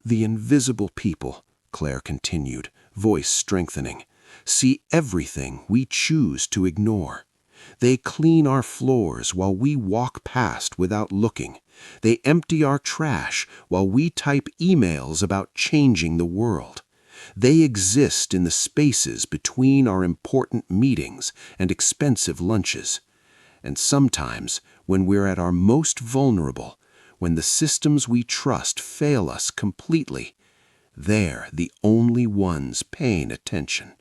"The invisible people," Claire continued, voice strengthening, "see everything we choose to ignore. They clean our floors while we walk past without looking. They empty our trash while we type emails about changing the world. They exist in the spaces between our important meetings and expensive lunches. And sometimes, when we're at our most vulnerable, when the systems we trust fail us completely, they're the only ones paying attention."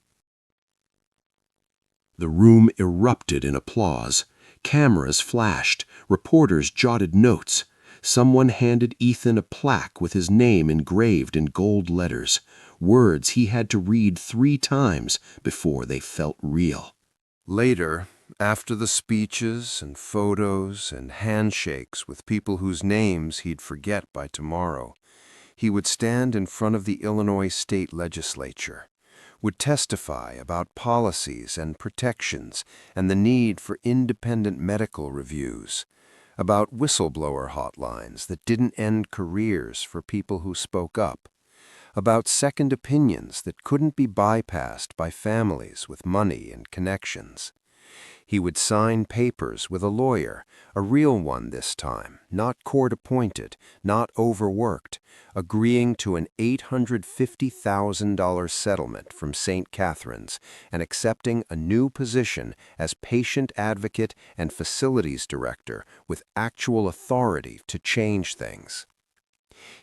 The room erupted in applause. Cameras flashed. Reporters jotted notes. Someone handed Ethan a plaque with his name engraved in gold letters, words he had to read 3 times before they felt real. Later, after the speeches and photos and handshakes with people whose names he'd forget by tomorrow, he would stand in front of the Illinois State Legislature, would testify about policies and protections and the need for independent medical reviews, about whistleblower hotlines that didn't end careers for people who spoke up, about second opinions that couldn't be bypassed by families with money and connections. He would sign papers with a lawyer, a real one this time, not court-appointed, not overworked, agreeing to an $850,000 settlement from St. Catherine's and accepting a new position as patient advocate and facilities director with actual authority to change things.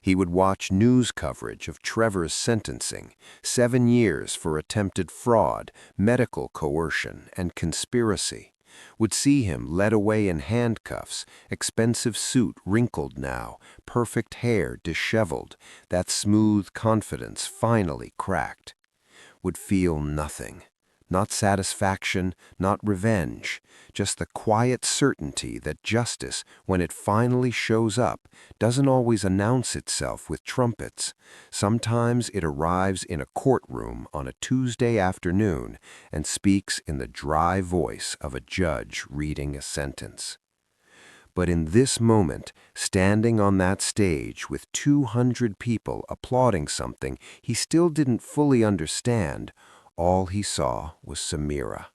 He would watch news coverage of Trevor's sentencing, 7 years for attempted fraud, medical coercion, and conspiracy, would see him led away in handcuffs, expensive suit wrinkled now, perfect hair disheveled, that smooth confidence finally cracked, would feel nothing, Not satisfaction, not revenge, just the quiet certainty that justice, when it finally shows up, doesn't always announce itself with trumpets. Sometimes it arrives in a courtroom on a Tuesday afternoon and speaks in the dry voice of a judge reading a sentence. But in this moment, standing on that stage with 200 people applauding something he still didn't fully understand, all he saw was Samira.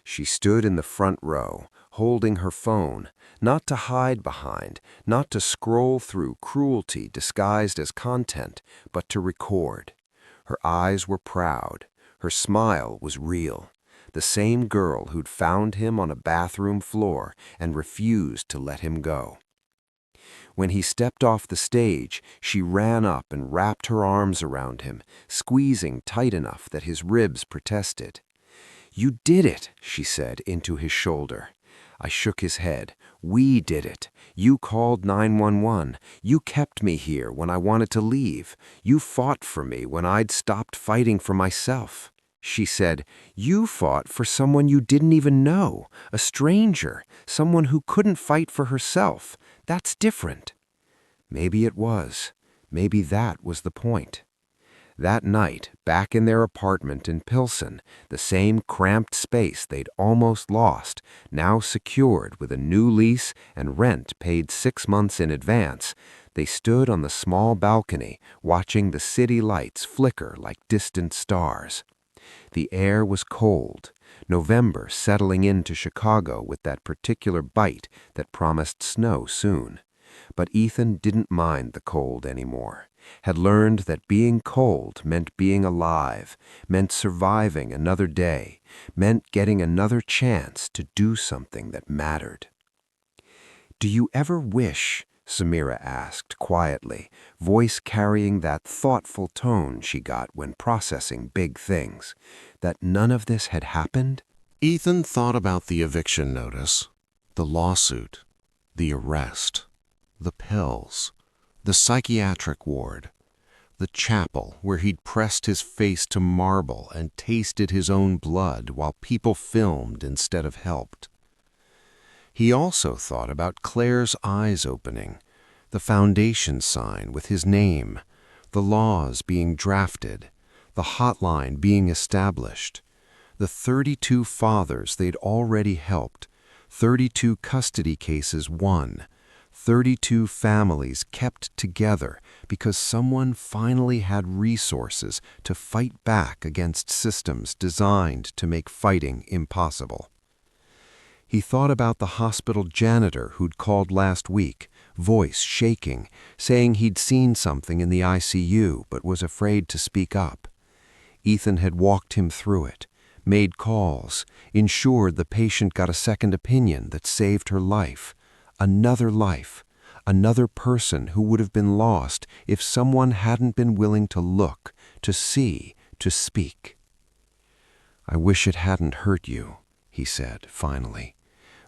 She stood in the front row, holding her phone, not to hide behind, not to scroll through cruelty disguised as content, but to record. Her eyes were proud. Her smile was real. The same girl who'd found him on a bathroom floor and refused to let him go. When he stepped off the stage, she ran up and wrapped her arms around him, squeezing tight enough that his ribs protested. "You did it," she said into his shoulder. I shook his head. "We did it. You called 911. You kept me here when I wanted to leave. You fought for me when I'd stopped fighting for myself." She said, "You fought for someone you didn't even know, a stranger, someone who couldn't fight for herself. That's different." Maybe it was. Maybe that was the point. That night, back in their apartment in Pilsen, the same cramped space they'd almost lost, now secured with a new lease and rent paid 6 months in advance, they stood on the small balcony watching the city lights flicker like distant stars. The air was cold, November settling into Chicago with that particular bite that promised snow soon. But Ethan didn't mind the cold anymore, had learned that being cold meant being alive, meant surviving another day, meant getting another chance to do something that mattered. "Do you ever wish," Samira asked quietly, voice carrying that thoughtful tone she got when processing big things, "that none of this had happened?" Ethan thought about the eviction notice, the lawsuit, the arrest, the pills, the psychiatric ward, the chapel where he'd pressed his face to marble and tasted his own blood while people filmed instead of helped. He also thought about Claire's eyes opening, the foundation sign with his name, the laws being drafted, the hotline being established, the 32 fathers they'd already helped, 32 custody cases won, 32 families kept together because someone finally had resources to fight back against systems designed to make fighting impossible. He thought about the hospital janitor who'd called last week, voice shaking, saying he'd seen something in the ICU but was afraid to speak up. Ethan had walked him through it, made calls, ensured the patient got a second opinion that saved her life, another person who would have been lost if someone hadn't been willing to look, to see, to speak. "I wish it hadn't hurt you," he said finally.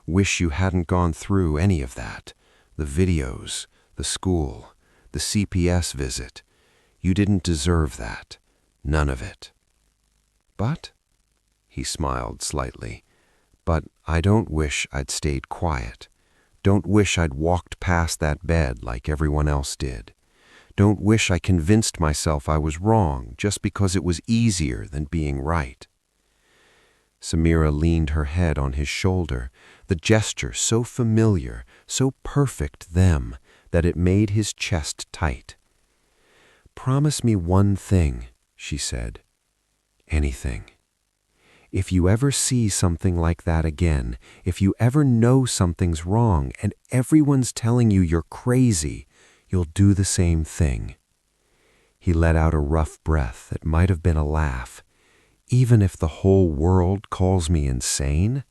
"Wish you hadn't gone through any of that. The videos, the school, the CPS visit. You didn't deserve that. None of it." "But," he smiled slightly, "but I don't wish I'd stayed quiet. Don't wish I'd walked past that bed like everyone else did. Don't wish I convinced myself I was wrong just because it was easier than being right." Samira leaned her head on his shoulder, the gesture so familiar, so perfect them, that it made his chest tight. "Promise me one thing," she said. "Anything. If you ever see something like that again, if you ever know something's wrong and everyone's telling you you're crazy, you'll do the same thing." He let out a rough breath that might have been a laugh. "Even if the whole world calls me insane?"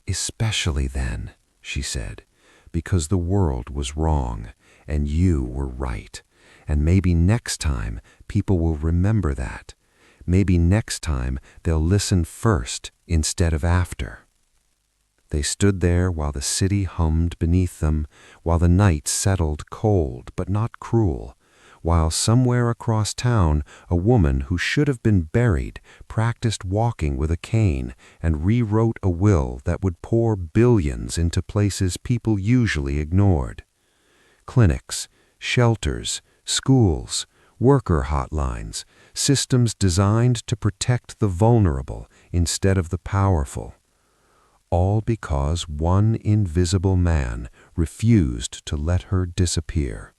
"Especially then," she said, "because the world was wrong and you were right. And maybe next time people will remember that. Maybe next time they'll listen first instead of after." They stood there while the city hummed beneath them, while the night settled cold but not cruel, while somewhere across town a woman who should have been buried practiced walking with a cane and rewrote a will that would pour billions into places people usually ignored. Clinics, shelters, schools, worker hotlines, systems designed to protect the vulnerable instead of the powerful. All because one invisible man refused to let her disappear.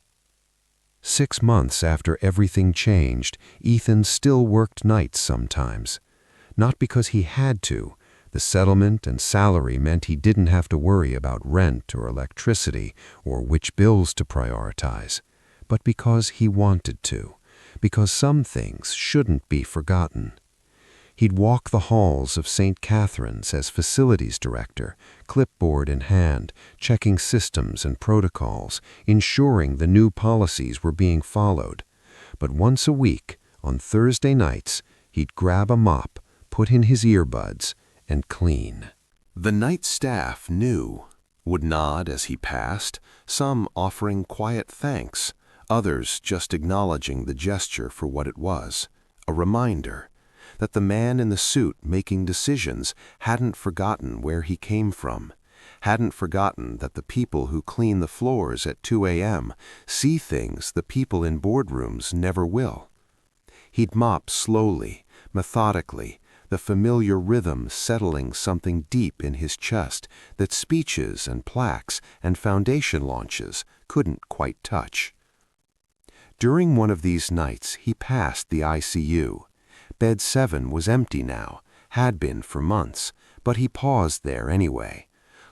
6 months after everything changed, Ethan still worked nights sometimes. Not because he had to. The settlement and salary meant he didn't have to worry about rent or electricity or which bills to prioritize, but because he wanted to, because some things shouldn't be forgotten. He'd walk the halls of St. Catherine's as facilities director, clipboard in hand, checking systems and protocols, ensuring the new policies were being followed. But once a week, on Thursday nights, he'd grab a mop, put in his earbuds, and clean. The night staff knew, would nod as he passed, some offering quiet thanks, others just acknowledging the gesture for what it was, a reminder that the man in the suit making decisions hadn't forgotten where he came from, hadn't forgotten that the people who clean the floors at 2 a.m. see things the people in boardrooms never will. He'd mop slowly, methodically, the familiar rhythm settling something deep in his chest that speeches and plaques and foundation launches couldn't quite touch. During one of these nights, he passed the ICU. Bed 7 was empty now, had been for months, but he paused there anyway,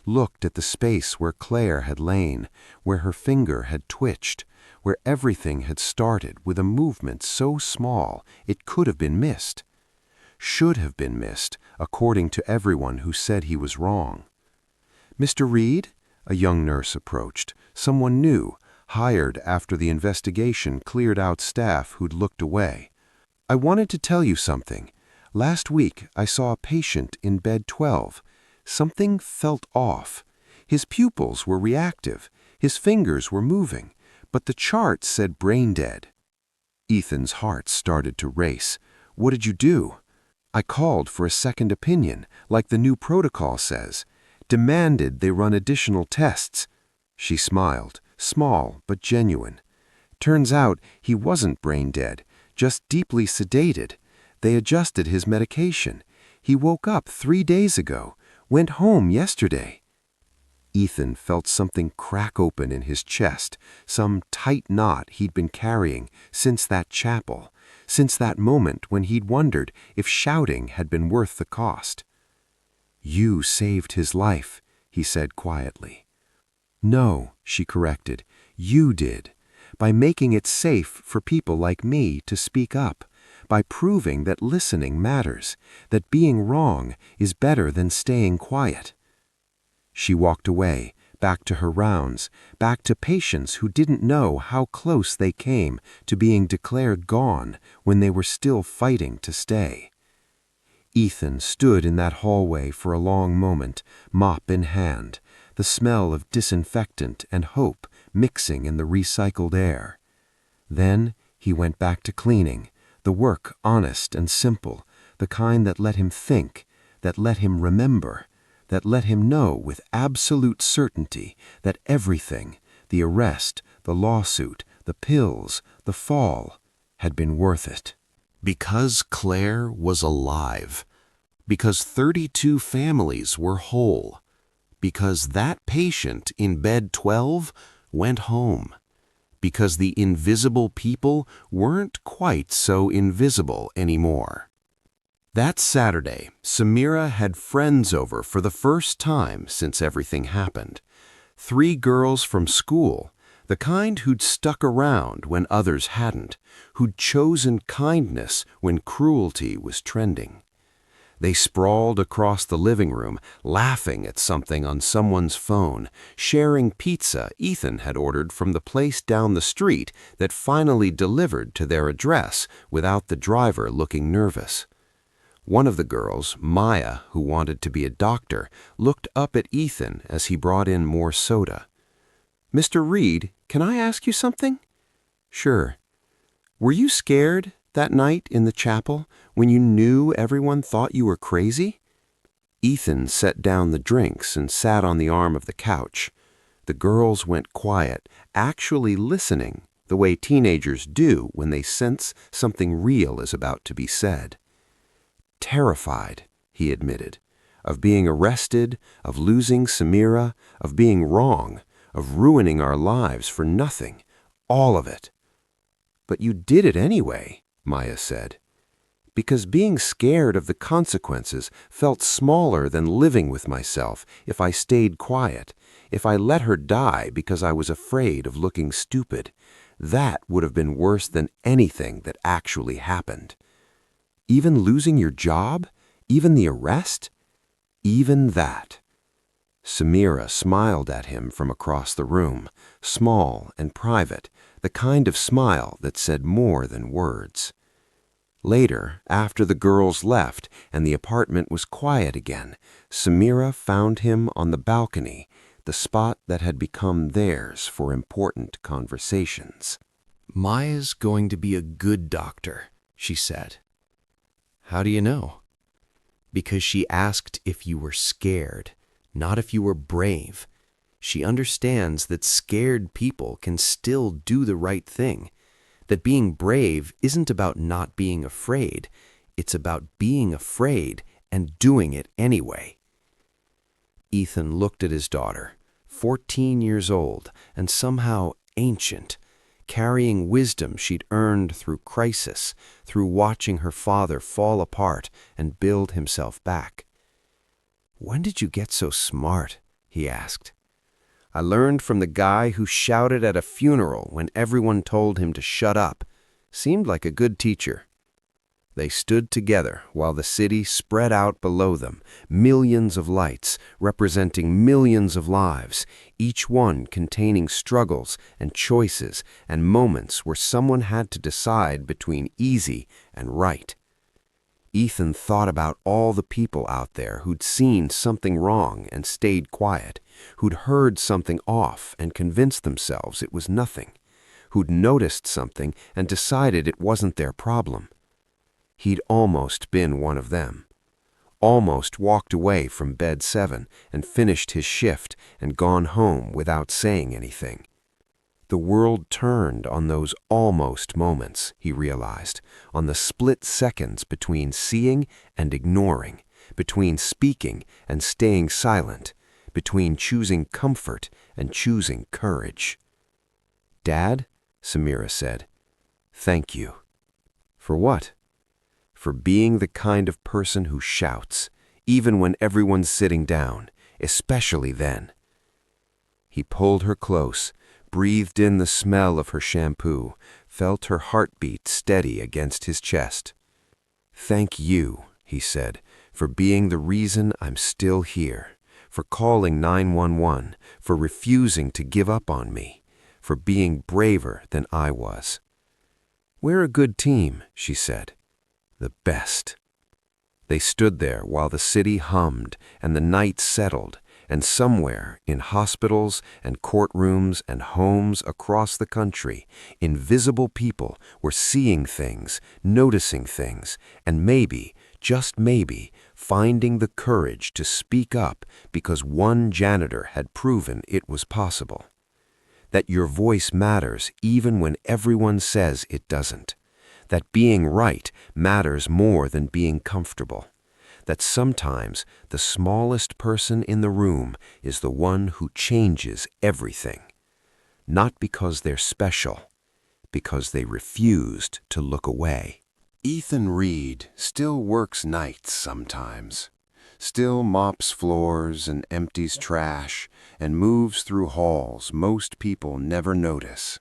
looked at the space where Claire had lain, where her finger had twitched, where everything had started with a movement so small it could have been missed. Should have been missed, according to everyone who said he was wrong. "Mr. Reed?" A young nurse approached, someone new, hired after the investigation cleared out staff who'd looked away. "I wanted to tell you something. Last week I saw a patient in bed 12. Something felt off. His pupils were reactive, his fingers were moving, but the chart said brain dead." Ethan's heart started to race. "What did you do?" "I called for a second opinion, like the new protocol says. Demanded they run additional tests." She smiled, small but genuine. "Turns out he wasn't brain dead, just deeply sedated. They adjusted his medication. He woke up 3 days ago, went home yesterday." Ethan felt something crack open in his chest, some tight knot he'd been carrying since that chapel, since that moment when he'd wondered if shouting had been worth the cost. "You saved his life," he said quietly. "No," she corrected, "you did. By making it safe for people like me to speak up, by proving that listening matters, that being wrong is better than staying quiet." She walked away, back to her rounds, back to patients who didn't know how close they came to being declared gone when they were still fighting to stay. Ethan stood in that hallway for a long moment, mop in hand, the smell of disinfectant and hope mixing in the recycled air. Then he went back to cleaning, the work honest and simple, the kind that let him think, that let him remember, that let him know with absolute certainty that everything, the arrest, the lawsuit, the pills, the fall, had been worth it. Because Claire was alive. Because 32 families were whole. Because that patient in bed 12 went home. Because the invisible people weren't quite so invisible anymore. That Saturday, Samira had friends over for the first time since everything happened. 3 girls from school, the kind who'd stuck around when others hadn't, who'd chosen kindness when cruelty was trending. They sprawled across the living room, laughing at something on someone's phone, sharing pizza Ethan had ordered from the place down the street that finally delivered to their address without the driver looking nervous. One of the girls, Maya, who wanted to be a doctor, looked up at Ethan as he brought in more soda. "Mr. Reed, can I ask you something?" "Sure." Were you scared that night in the chapel when you knew everyone thought you were crazy? Ethan set down the drinks and sat on the arm of the couch. The girls went quiet, actually listening the way teenagers do when they sense something real is about to be said. Terrified, he admitted, of being arrested, of losing Samira, of being wrong, of ruining our lives for nothing, all of it. But you did it anyway, Maya said, because being scared of the consequences felt smaller than living with myself if I stayed quiet, if I let her die because I was afraid of looking stupid. That would have been worse than anything that actually happened. Even losing your job? Even the arrest? Even that. Samira smiled at him from across the room, small and private, the kind of smile that said more than words. Later, after the girls left and the apartment was quiet again, Samira found him on the balcony, the spot that had become theirs for important conversations. "Maya's going to be a good doctor," she said. "How do you know?" "Because she asked if you were scared, not if you were brave. She understands that scared people can still do the right thing, that being brave isn't about not being afraid, it's about being afraid and doing it anyway." Ethan looked at his daughter, 14 years old and somehow ancient, carrying wisdom she'd earned through crisis, through watching her father fall apart and build himself back. "When did you get so smart?" he asked. "I learned from the guy who shouted at a funeral when everyone told him to shut up. Seemed like a good teacher." They stood together while the city spread out below them, millions of lights representing millions of lives, each one containing struggles and choices and moments where someone had to decide between easy and right. Ethan thought about all the people out there who'd seen something wrong and stayed quiet, who'd heard something off and convinced themselves it was nothing, who'd noticed something and decided it wasn't their problem. He'd almost been one of them. Almost walked away from bed 7 and finished his shift and gone home without saying anything. The world turned on those almost moments, he realized, on the split seconds between seeing and ignoring, between speaking and staying silent, between choosing comfort and choosing courage. "Dad," Samira said, "thank you." "For what?" "For being the kind of person who shouts, even when everyone's sitting down, especially then." He pulled her close, breathed in the smell of her shampoo, felt her heartbeat steady against his chest. "Thank you," he said, "for being the reason I'm still here, for calling 911, for refusing to give up on me, for being braver than I was." "We're a good team," she said. "The best." They stood there while the city hummed and the night settled, and somewhere in hospitals and courtrooms and homes across the country, invisible people were seeing things, noticing things, and maybe, just maybe, finding the courage to speak up because one janitor had proven it was possible. That your voice matters even when everyone says it doesn't. That being right matters more than being comfortable. That sometimes the smallest person in the room is the one who changes everything. Not because they're special, because they refused to look away. Ethan Reed still works nights sometimes, still mops floors and empties trash and moves through halls most people never notice.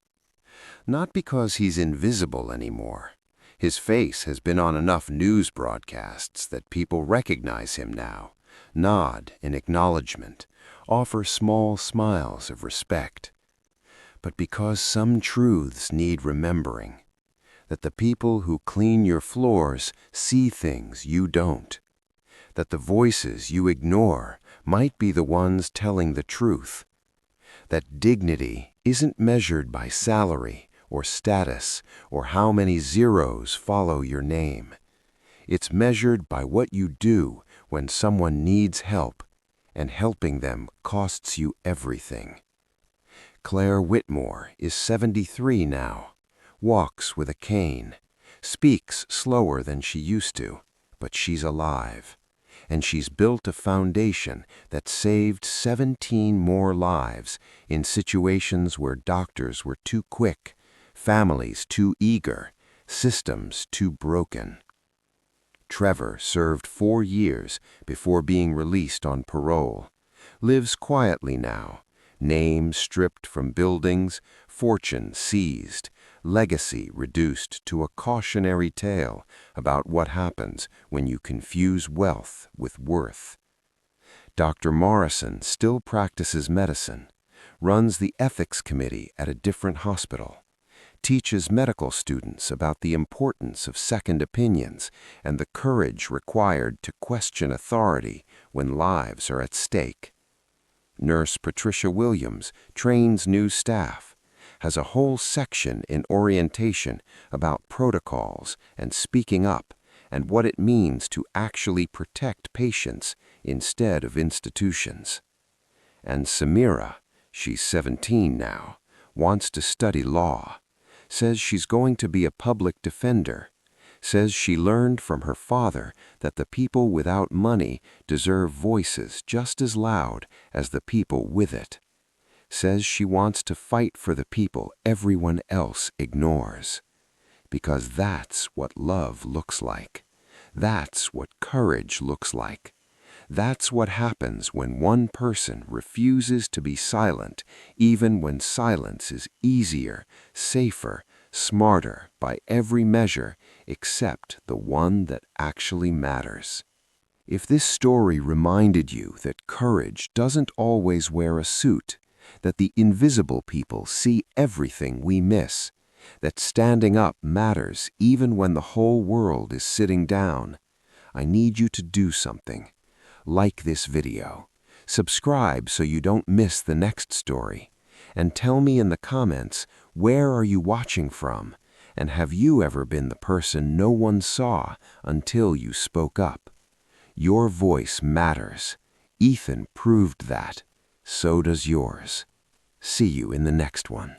Not because he's invisible anymore. His face has been on enough news broadcasts that people recognize him now, nod in acknowledgement, offer small smiles of respect. But because some truths need remembering, that the people who clean your floors see things you don't, that the voices you ignore might be the ones telling the truth, that dignity isn't measured by salary or status or how many zeros follow your name. It's measured by what you do when someone needs help, and helping them costs you everything. Claire Whitmore is 73 now, walks with a cane, speaks slower than she used to, but she's alive. And she's built a foundation that saved 17 more lives in situations where doctors were too quick, families too eager, systems too broken. Trevor served 4 years before being released on parole, lives quietly now, name stripped from buildings, fortune seized, legacy reduced to a cautionary tale about what happens when you confuse wealth with worth. Dr. Morrison still practices medicine, runs the ethics committee at a different hospital, teaches medical students about the importance of second opinions and the courage required to question authority when lives are at stake. Nurse Patricia Williams trains new staff, has a whole section in orientation about protocols and speaking up and what it means to actually protect patients instead of institutions. And Samira, she's 17 now, wants to study law, says she's going to be a public defender, says she learned from her father that the people without money deserve voices just as loud as the people with it, says she wants to fight for the people everyone else ignores. Because that's what love looks like. That's what courage looks like. That's what happens when one person refuses to be silent, even when silence is easier, safer, smarter by every measure except the one that actually matters. If this story reminded you that courage doesn't always wear a suit, that the invisible people see everything we miss, that standing up matters even when the whole world is sitting down, I need you to do something. Like this video, subscribe so you don't miss the next story, and tell me in the comments, where are you watching from, and have you ever been the person no one saw until you spoke up? Your voice matters. Ethan proved that. So does yours. See you in the next one.